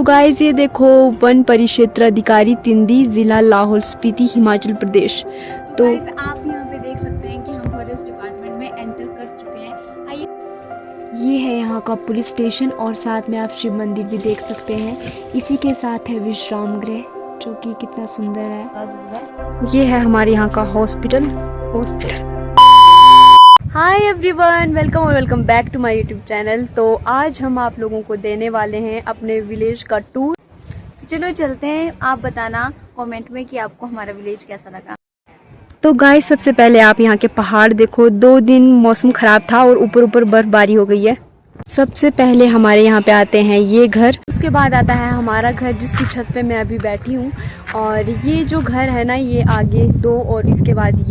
Guys ये देखो, one परिक्षेत्र अधिकारी तिंदी, जिला लाहौल स्पीति, हिमाचल प्रदेश। तो गाइस आप यहाँ पे देख सकते हैं कि हम फॉरेस्ट डिपार्टमेंट में एंटर कर चुके हैं। आइए, ये है यहाँ का पुलिस स्टेशन और साथ में आप शिव मंदिर भी देख सकते हैं। इसी के साथ है विश्राम गृह जो कि कितना सुंदर है। ये है हमारे यहाँ का hospital. Hi everyone, welcome back to my YouTube channel. तो आज हम आप लोगों को देने वाले हैं अपने विलेज का टूर। तो चलो चलते हैं। आप बताना कमेंट में कि आपको हमारा विलेज कैसा लगा। तो गाइस सबसे पहले आप यहाँ के पहाड़ देखो। 2 दिन मौसम ख़राब था और ऊपर बर्फबारी हो गई है। सबसे पहले हमारे यहाँ पे आते हैं ये घर, उसके बाद आता है हमारा घर जिसकी छत पे मैं अभी बैठी हूँ। और ये जो घर है ना, ये आगे 2 और इसके बाद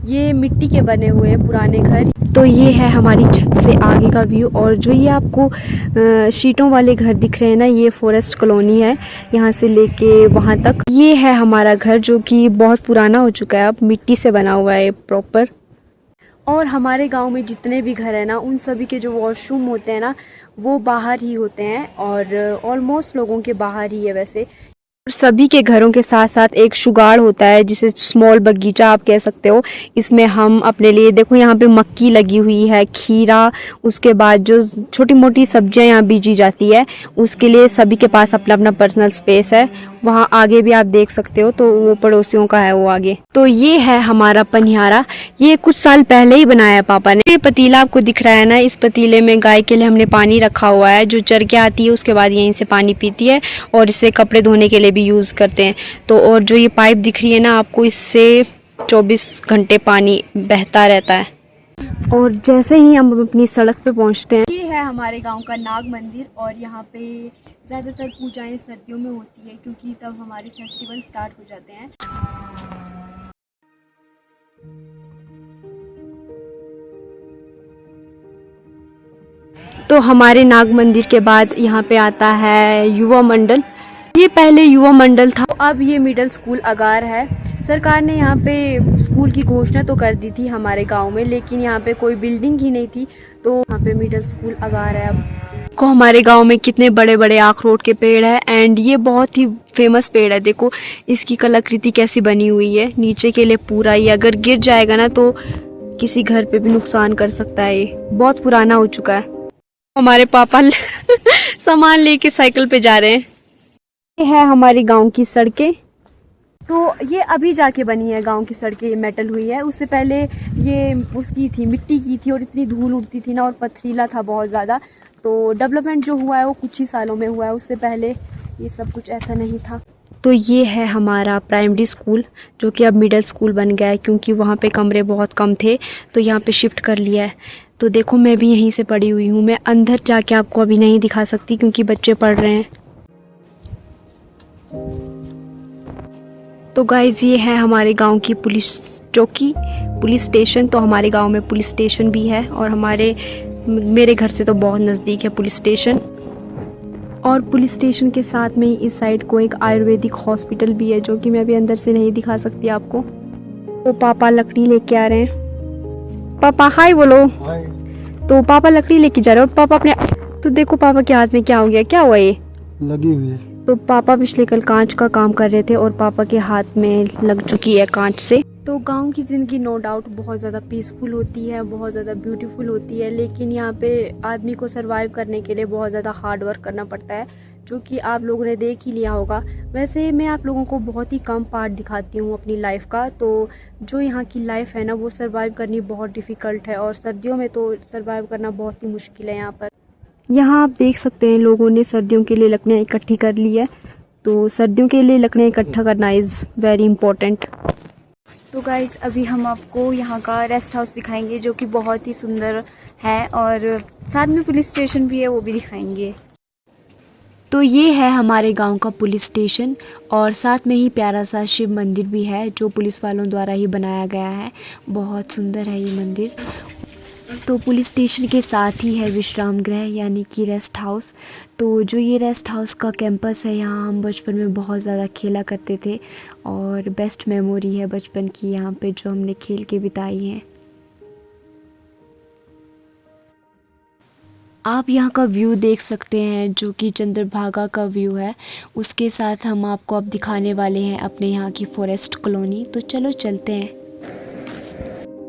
ये मिट्टी के बने हुए हैं पुराने घर। तो ये है हमारी छत से आगे का व्यू। और जो ये आपको शीटों वाले घर दिख रहे हैं ना, ये फॉरेस्ट कॉलोनी है, यहाँ से लेके वहाँ तक। ये है हमारा घर जो कि बहुत पुराना हो चुका है, अब मिट्टी से बना हुआ है प्रॉपर। और हमारे गांव में जितने भी घर हैं ना, उन सभी के जो वॉशरूम होते हैं ना, वो बाहर ही होते हैं और ऑलमोस्ट लोगों के बाहर ही है वैसे। सभी के घरों के साथ साथ एक शुगाड़ होता है जिसे स्मॉल बगीचा आप कह सकते हो। इसमें हम अपने लिए, देखो यहाँ पे मक्की लगी हुई है, खीरा, उसके बाद जो छोटी मोटी सब्जियां यहाँ बीजी जाती है, उसके लिए सभी के पास अपना अपना पर्सनल स्पेस है। वहाँ आगे भी आप देख सकते हो, तो वो पड़ोसियों का है वो आगे। तो ये है हमारा पनिहारा। ये कुछ साल पहले ही बनाया है पापा ने। ये पतीला आपको दिख रहा है ना, इस पतीले में गाय के लिए हमने पानी रखा हुआ है। जो चर के आती है उसके बाद यहीं से पानी पीती है और इसे कपड़े धोने के लिए भी यूज़ करते हैं। तो और जो ये पाइप दिख रही है ना आपको, इससे 24 घंटे पानी बहता रहता है। और जैसे ही हम अपनी सड़क पे पहुंचते हैं, ये है हमारे गांव का नाग मंदिर। और यहाँ पे ज़्यादातर पूजाएं सर्दियों में होती है क्योंकि तब हमारे फेस्टिवल स्टार्ट हो जाते हैं। तो हमारे नाग मंदिर के बाद यहाँ पे आता है युवा मंडल। ये पहले युवा मंडल था, अब ये मिडिल स्कूल अगार है। सरकार ने यहाँ पे स्कूल की घोषणा तो कर दी थी हमारे गांव में, लेकिन यहाँ पे कोई बिल्डिंग ही नहीं थी, तो यहाँ पे मिडिल स्कूल अगार है अब। देखो हमारे गांव में कितने बड़े बड़े अखरोट के पेड़ है एंड ये बहुत ही फेमस पेड़ है। देखो इसकी कलाकृति कैसी बनी हुई है नीचे के लिए पूरा। ये अगर गिर जाएगा ना तो किसी घर पे भी नुकसान कर सकता है। ये बहुत पुराना हो चुका है। हमारे पापा सामान लेके साइकिल पे जा रहे हैं। ये है हमारी गांव की सड़कें। तो ये अभी जाके बनी है गांव की सड़कें, ये मेटल हुई है। उससे पहले ये उसकी थी, मिट्टी की थी और इतनी धूल उड़ती थी ना और पथरीला था बहुत ज़्यादा। तो डेवलपमेंट जो हुआ है वो कुछ ही सालों में हुआ है, उससे पहले ये सब कुछ ऐसा नहीं था। तो ये है हमारा प्राइमरी स्कूल जो कि अब मिडिल स्कूल बन गया है क्योंकि वहाँ पे कमरे बहुत कम थे, तो यहाँ पे शिफ्ट कर लिया है। तो देखो मैं भी यहीं से पढ़ी हुई हूँ। मैं अंदर जाके आपको अभी नहीं दिखा सकती क्योंकि बच्चे पढ़ रहे हैं। तो गाइज ये है हमारे गांव की पुलिस चौकी, पुलिस स्टेशन। तो हमारे गांव में पुलिस स्टेशन भी है और मेरे घर से तो बहुत नज़दीक है पुलिस स्टेशन। और पुलिस स्टेशन के साथ में इस साइड को एक आयुर्वेदिक हॉस्पिटल भी है जो कि मैं अभी अंदर से नहीं दिखा सकती आपको। तो पापा लकड़ी लेके आ रहे हैं। पापा हाय बोलो। हाय। तो पापा लकड़ी लेके जा रहे हैं और पापा अपने, तो देखो पापा के हाथ में क्या हो गया, क्या हुआ ये लगी हुई है। तो पापा पिछले कल कांच का काम कर रहे थे और पापा के हाथ में लग चुकी है कांच से। तो गांव की ज़िंदगी नो डाउट बहुत ज़्यादा पीसफुल होती है, बहुत ज़्यादा ब्यूटीफुल होती है, लेकिन यहाँ पे आदमी को सरवाइव करने के लिए बहुत ज़्यादा हार्ड वर्क करना पड़ता है, जो कि आप लोगों ने देख ही लिया होगा। वैसे मैं आप लोगों को बहुत ही कम पार्ट दिखाती हूँ अपनी लाइफ का। तो जो यहाँ की लाइफ है ना, वो सर्वाइव करनी बहुत डिफ़िकल्ट है और सर्दियों में तो सर्वाइव करना बहुत ही मुश्किल है यहाँ पर। यहाँ आप देख सकते हैं लोगों ने सर्दियों के लिए लकड़ियाँ इकट्ठी कर ली है। तो सर्दियों के लिए लकड़ियाँ इकट्ठा करना इज़ वेरी इम्पोर्टेंट। तो गाइज अभी हम आपको यहाँ का रेस्ट हाउस दिखाएंगे जो कि बहुत ही सुंदर है और साथ में पुलिस स्टेशन भी है, वो भी दिखाएंगे। तो ये है हमारे गांव का पुलिस स्टेशन और साथ में ही प्यारा सा शिव मंदिर भी है जो पुलिस वालों द्वारा ही बनाया गया है। बहुत सुंदर है ये मंदिर। तो पुलिस स्टेशन के साथ ही है विश्राम गृह यानी कि रेस्ट हाउस। तो जो ये रेस्ट हाउस का कैंपस है, यहाँ हम बचपन में बहुत ज़्यादा खेला करते थे और बेस्ट मेमोरी है बचपन की यहाँ पे जो हमने खेल के बिताई है। आप यहाँ का व्यू देख सकते हैं जो कि चंद्रभागा का व्यू है। उसके साथ हम आपको अब दिखाने वाले हैं अपने यहाँ की फॉरेस्ट कॉलोनी। तो चलो चलते हैं।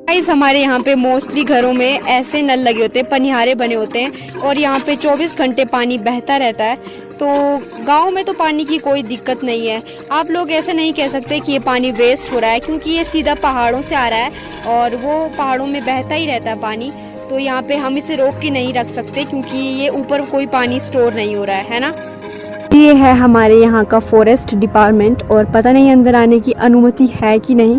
गाइस हमारे यहाँ पे मोस्टली घरों में ऐसे नल लगे होते हैं, पनिहारे बने होते हैं और यहाँ पे 24 घंटे पानी बहता रहता है। तो गांव में तो पानी की कोई दिक्कत नहीं है। आप लोग ऐसे नहीं कह सकते कि ये पानी वेस्ट हो रहा है, क्योंकि ये सीधा पहाड़ों से आ रहा है और वो पहाड़ों में बहता ही रहता है पानी। तो यहाँ पे हम इसे रोक के नहीं रख सकते, क्योंकि ये ऊपर कोई पानी स्टोर नहीं हो रहा है ना। ये है हमारे यहाँ का फॉरेस्ट डिपार्टमेंट और पता नहीं अंदर आने की अनुमति है कि नहीं,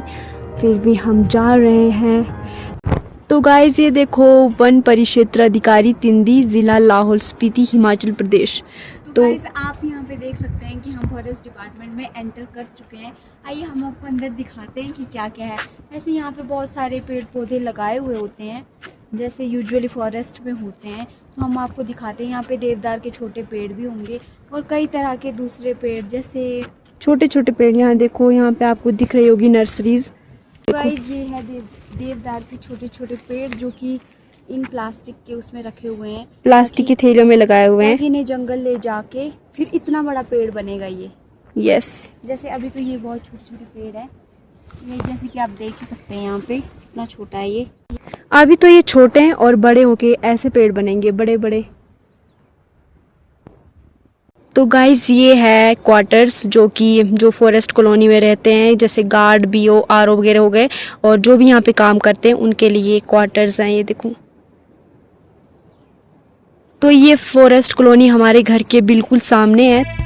फिर भी हम जा रहे हैं। तो गाइस ये देखो, वन परिक्षेत्र अधिकारी तिंदी, जिला लाहौल स्पीति, हिमाचल प्रदेश। तो गाइस आप यहाँ पे देख सकते हैं कि हम फॉरेस्ट डिपार्टमेंट में एंटर कर चुके हैं। आइए हम आपको अंदर दिखाते हैं कि क्या क्या है। ऐसे यहाँ पे बहुत सारे पेड़ पौधे लगाए हुए होते हैं, जैसे यूजुअली फॉरेस्ट में होते हैं। तो हम आपको दिखाते हैं, यहाँ पे देवदार के छोटे पेड़ भी होंगे और कई तरह के दूसरे पेड़, जैसे छोटे छोटे पेड़ यहाँ देखो, यहाँ पे आपको दिख रही होगी नर्सरीज। गाइस ये है देवदार के छोटे छोटे पेड़, जो कि इन प्लास्टिक के उसमें रखे हुए हैं, प्लास्टिक की थैलियों में लगाए हुए हैं। इन्हें जंगल ले जाके फिर इतना बड़ा पेड़ बनेगा ये। यस, जैसे अभी तो ये बहुत छोटे छोटे पेड़ है, ये जैसे कि आप देख ही सकते हैं यहाँ पे इतना छोटा है ये। अभी तो ये छोटे हैं और बड़े होके ऐसे पेड़ बनेंगे बड़े बड़े। तो गाइस ये है क्वार्टर्स जो फॉरेस्ट कॉलोनी में रहते हैं, जैसे गार्ड, बीओ, आरओ वगैरह हो गए, और जो भी यहाँ पे काम करते हैं उनके लिए क्वार्टर्स हैं। ये देखो, तो ये फॉरेस्ट कॉलोनी हमारे घर के बिल्कुल सामने है।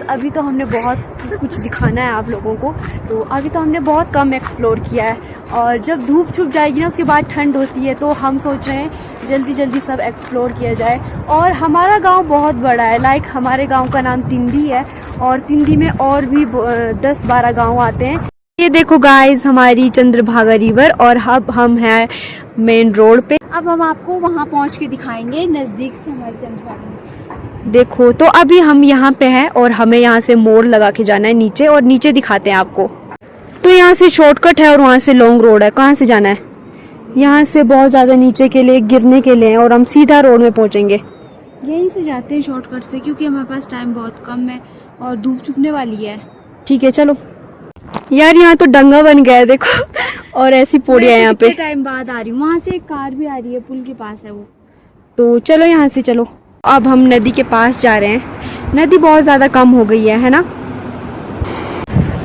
अभी तो हमने बहुत कुछ दिखाना है आप लोगों को, तो अभी तो हमने बहुत कम एक्सप्लोर किया है, और जब धूप छुप जाएगी ना उसके बाद ठंड होती है, तो हम सोच रहे हैं जल्दी जल्दी सब एक्सप्लोर किया जाए। और हमारा गांव बहुत बड़ा है, लाइक हमारे गांव का नाम तिंदी है और तिंदी में और भी 10-12 गांव आते हैं। ये देखो गाइस हमारी चंद्रभागा रिवर, और अब हम हैं मेन रोड पे। अब हम आपको वहाँ पहुँच के दिखाएंगे नज़दीक से हमारी चंद्रभागा। देखो, तो अभी हम यहाँ पे हैं और हमें यहाँ से मोड़ लगा के जाना है नीचे, और नीचे दिखाते हैं आपको। तो यहाँ से शॉर्टकट है और वहाँ से लॉन्ग रोड है। कहाँ से जाना है? यहाँ से बहुत ज़्यादा नीचे के लिए, गिरने के लिए, और हम सीधा रोड में पहुँचेंगे। यहीं से जाते हैं शॉर्टकट से, क्योंकि हमारे पास टाइम बहुत कम है और धूप छुपने वाली है। ठीक है चलो। यार यहाँ तो डंगा बन गया है देखो, और ऐसी पौड़ियाँ यहाँ पे। टाइम बाद आ रही हूँ, वहाँ से एक कार भी आ रही है, पुल के पास है वो। तो चलो यहाँ से चलो। अब हम नदी के पास जा रहे हैं। नदी बहुत ज़्यादा कम हो गई है ना।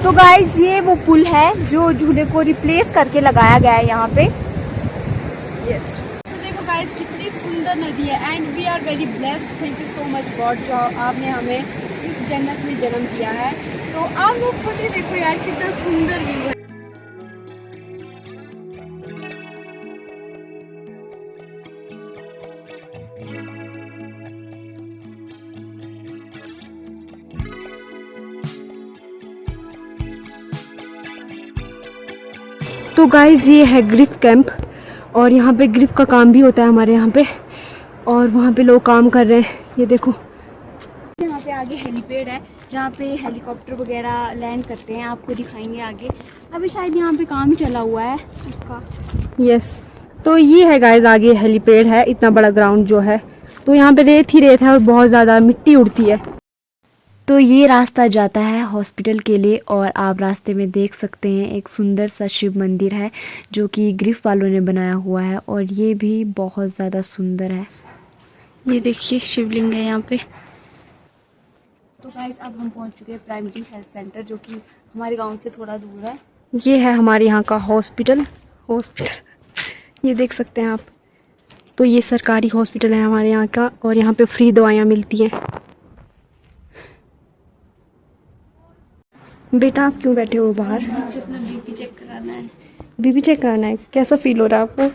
तो गाइज ये वो पुल है जो झूले को रिप्लेस करके लगाया गया है यहाँ पे। यस, तो देखो गाइज कितनी सुंदर नदी है, and we are very blessed. Thank you so much God, जो आपने हमें इस जन्नत में जन्म दिया है। तो आप लोग खुद ही देखो यार कितना सुंदर व्यू है। तो गाइज ये है ग्रिफ कैंप, और यहाँ पे ग्रिफ का काम भी होता है हमारे यहाँ पे, और वहाँ पे लोग काम कर रहे हैं। ये देखो, यहाँ पे आगे हेलीपैड है जहाँ पे हेलीकॉप्टर वगैरह लैंड करते हैं, आपको दिखाएंगे आगे। अभी शायद यहाँ पे काम चला हुआ है उसका। यस, तो ये है गाइज आगे हेलीपैड है, इतना बड़ा ग्राउंड जो है। तो यहाँ पे रेत ही रेत है और बहुत ज़्यादा मिट्टी उड़ती है। तो ये रास्ता जाता है हॉस्पिटल के लिए, और आप रास्ते में देख सकते हैं एक सुंदर सा शिव मंदिर है जो कि ग्रिफ वालों ने बनाया हुआ है, और ये भी बहुत ज़्यादा सुंदर है। ये देखिए शिवलिंग है यहाँ पे। तो गाइस अब हम पहुँच चुके हैं प्राइमरी हेल्थ सेंटर, जो कि हमारे गांव से थोड़ा दूर है। ये है हमारे यहाँ का हॉस्पिटल। ये देख सकते हैं आप। तो ये सरकारी हॉस्पिटल है हमारे यहाँ का, और यहाँ पे फ्री दवाइयाँ मिलती हैं। बेटा आप क्यों बैठे हो बाहर? मुझे अपना बीपी चेक कराना है। बीपी चेक कराना है? कैसा फील हो रहा है आपको?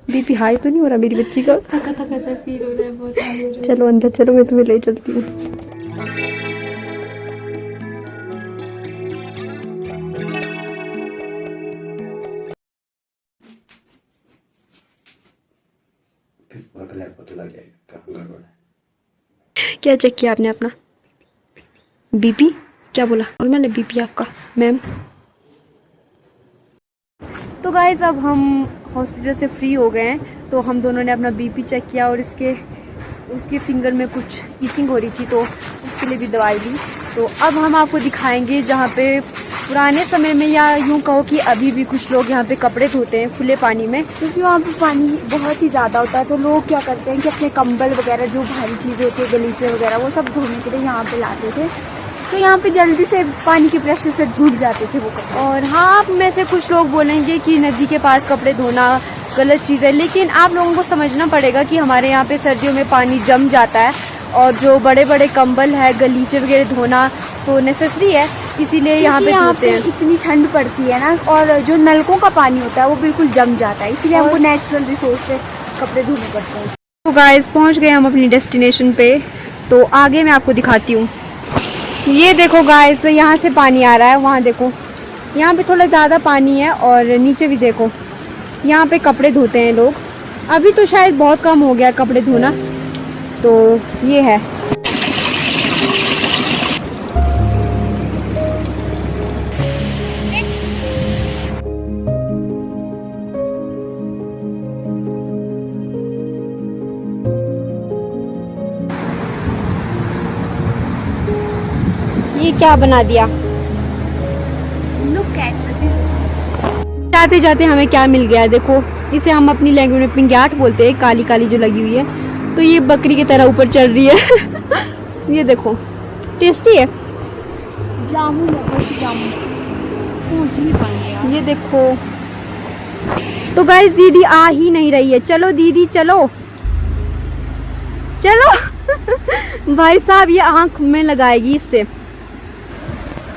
बीपी हाई तो नहीं हो रहा मेरी बच्ची का? थका थका सा फील हो रहा है, बहुत हाई हो रहा है। चलो अंदर चलो, मैं तुम्हें ले चलती हूँ। क्या चेक किया आपने अपना? बीपी क्या बोला? और मैंने बीपी आपका मैम। तो गाइस अब हम हॉस्पिटल से फ्री हो गए हैं, तो हम दोनों ने अपना बीपी चेक किया और उसके फिंगर में कुछ ईचिंग हो रही थी, तो उसके लिए भी दवाई ली। तो अब हम आपको दिखाएंगे जहाँ पे पुराने समय में, या यूँ कहो कि अभी भी कुछ लोग यहाँ पे कपड़े धोते हैं खुले पानी में, क्योंकि वहाँ पे पानी बहुत ही ज़्यादा होता है। तो लोग क्या करते हैं कि अपने कंबल वगैरह, जो भारी चीज़ें होती है, गलीचे वगैरह, वो सब धोने के लिए यहाँ पे लाते थे। तो यहाँ पे जल्दी से पानी के प्रेशर से धुल जाते थे वो कपड़े। और हाँ, आप में से कुछ लोग बोलेंगे कि नदी के पास कपड़े धोना गलत चीज़ है, लेकिन आप लोगों को समझना पड़ेगा कि हमारे यहाँ पे सर्दियों में पानी जम जाता है, और जो बड़े बड़े कंबल है, गलीचे वगैरह धोना तो नेसेसरी है, इसीलिए यहाँ पे धोते हैं। इतनी ठंड पड़ती है ना, और जो नलकों का पानी होता है वो बिल्कुल जम जाता है, इसलिए हमको नेचुरल रिसोर्स से कपड़े धोने पड़ते हैं। तो गाइस पहुँच गए हम अपनी डेस्टिनेशन पे, तो आगे मैं आपको दिखाती हूँ। ये देखो गाइस, तो यहाँ से पानी आ रहा है, वहाँ देखो, यहाँ पे थोड़ा ज़्यादा पानी है, और नीचे भी देखो, यहाँ पे कपड़े धोते हैं लोग। अभी तो शायद बहुत कम हो गया कपड़े धोना, तो ये है। ये क्या बना दिया? लुक एट जाते जाते हमें क्या मिल गया, देखो, इसे हम अपनी लैंग्वेज में पिंग्याट बोलते हैं, काली काली जो लगी हुई है। तो ये बकरी की तरह ऊपर चल रही है। ये देखो, टेस्टी है, जामुन है, जामुन पूजी बन गया। ये देखो। तो गाइस दीदी आ ही नहीं रही है, चलो दीदी चलो चलो। भाई साहब ये आँख में लगाएगी इससे,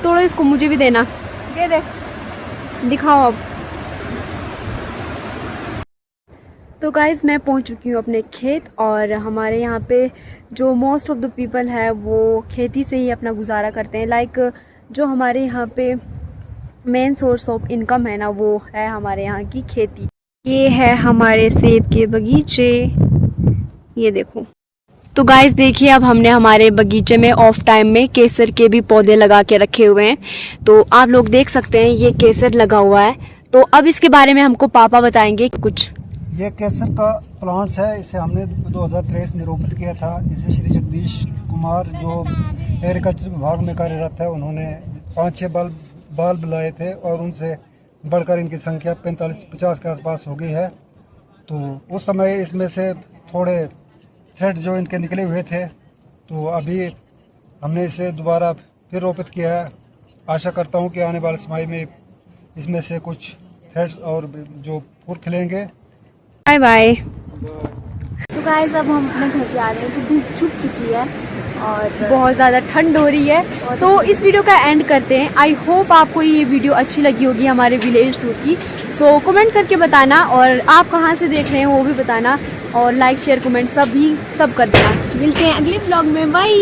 तोड़ो इसको, मुझे भी देना। ये देख, दिखाओ अब। तो गाइस मैं पहुंच चुकी हूँ अपने खेत, और हमारे यहाँ पे जो मोस्ट ऑफ द पीपल है वो खेती से ही अपना गुजारा करते हैं। लाइक जो हमारे यहाँ पे मेन सोर्स ऑफ इनकम है ना, वो है हमारे यहाँ की खेती। ये है हमारे सेब के बगीचे, ये देखो। तो गाइस देखिए, अब हमने हमारे बगीचे में ऑफ टाइम में केसर के भी पौधे लगा के रखे हुए हैं, तो आप लोग देख सकते हैं ये केसर लगा हुआ है। तो अब इसके बारे में हमको पापा बताएंगे कुछ। ये केसर का प्लांट्स है, इसे हमने 2023 में रोपित किया था। इसे श्री जगदीश कुमार जो एग्रीकल्चर विभाग में कार्यरत है, उन्होंने 5-6 बल्ब लाए थे, और उनसे बढ़कर इनकी संख्या 45-50 के आसपास हो गई है। तो उस समय इसमें से थोड़े थ्रेड जो इनके निकले हुए थे, तो अभी हमने इसे दोबारा फिर रोपित किया है। आशा करता हूँ कि आने वाले समय में इसमें से कुछ थ्रेड्स और जो फूल खिलेंगे। Bye bye. तो गाइस अब हम अपने घर जा रहे हैं, तो धूप छुप चुकी है और बहुत ज़्यादा ठंड हो रही है, तो इस वीडियो का एंड करते हैं। आई होप आपको ये वीडियो अच्छी लगी होगी हमारे विलेज टूर की। सो कमेंट करके बताना, और आप कहाँ से देख रहे हैं वो भी बताना, और लाइक शेयर कमेंट सब कर देना। मिलते हैं अगले ब्लॉग में, बाय।